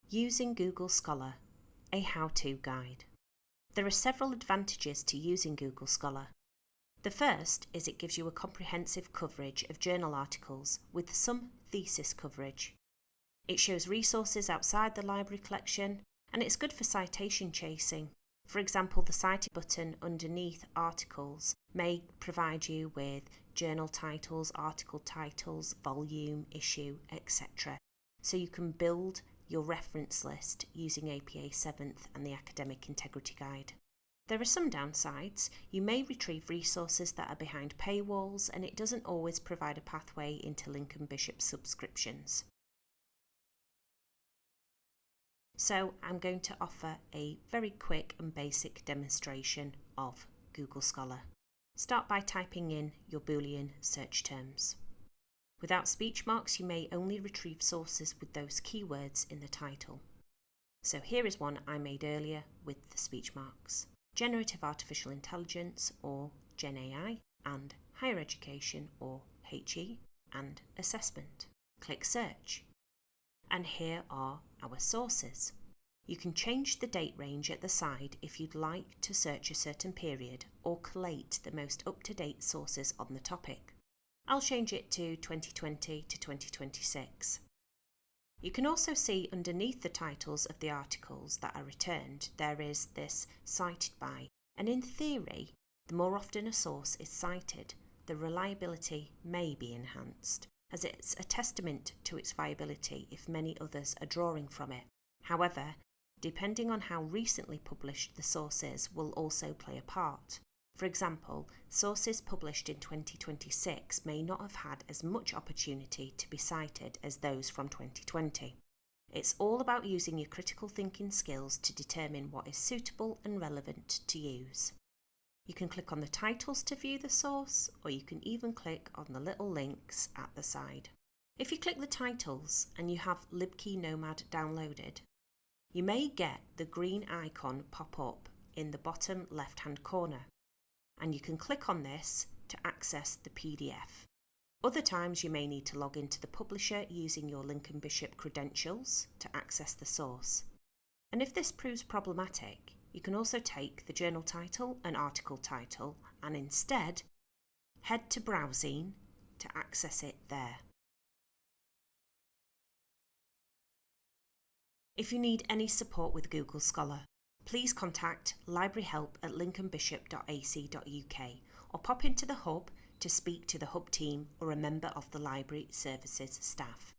Using Google Scholar, a how-to guide. There are several advantages to using Google Scholar. The first is it gives you a comprehensive coverage of journal articles with some thesis coverage. It shows resources outside the library collection, and it's good for citation chasing. For example, the Cited button underneath articles may provide you with journal titles, article titles, volume, issue, etc. So you can build your reference list using APA 7th and the Academic Integrity Guide. There are some downsides. You may retrieve resources that are behind paywalls, and it doesn't always provide a pathway into Lincoln Bishop subscriptions. So I'm going to offer a very quick and basic demonstration of Google Scholar. Start by typing in your Boolean search terms. Without speech marks, you may only retrieve sources with those keywords in the title. So here is one I made earlier with the speech marks. Generative Artificial Intelligence, or GenAI, and Higher Education, or HE, and Assessment. Click Search. And here are our sources. You can change the date range at the side if you'd like to search a certain period or collate the most up-to-date sources on the topic. I'll change it to 2020 to 2026. You can also see underneath the titles of the articles that are returned, there is this cited by, and in theory, the more often a source is cited, the reliability may be enhanced, as it's a testament to its viability if many others are drawing from it. However, depending on how recently published the source is will also play a part. For example, sources published in 2026 may not have had as much opportunity to be cited as those from 2020. It's all about using your critical thinking skills to determine what is suitable and relevant to use. You can click on the titles to view the source, or you can even click on the little links at the side. If you click the titles and you have LibKey Nomad downloaded, you may get the green icon pop up in the bottom left-hand corner, and you can click on this to access the PDF. Other times you may need to log into the publisher using your Lincoln Bishop credentials to access the source. And if this proves problematic, you can also take the journal title and article title and instead head to Browsing to access it there. If you need any support with Google Scholar, please contact libraryhelp@lincolnbishop.ac.uk or pop into the Hub to speak to the Hub team or a member of the Library Services staff.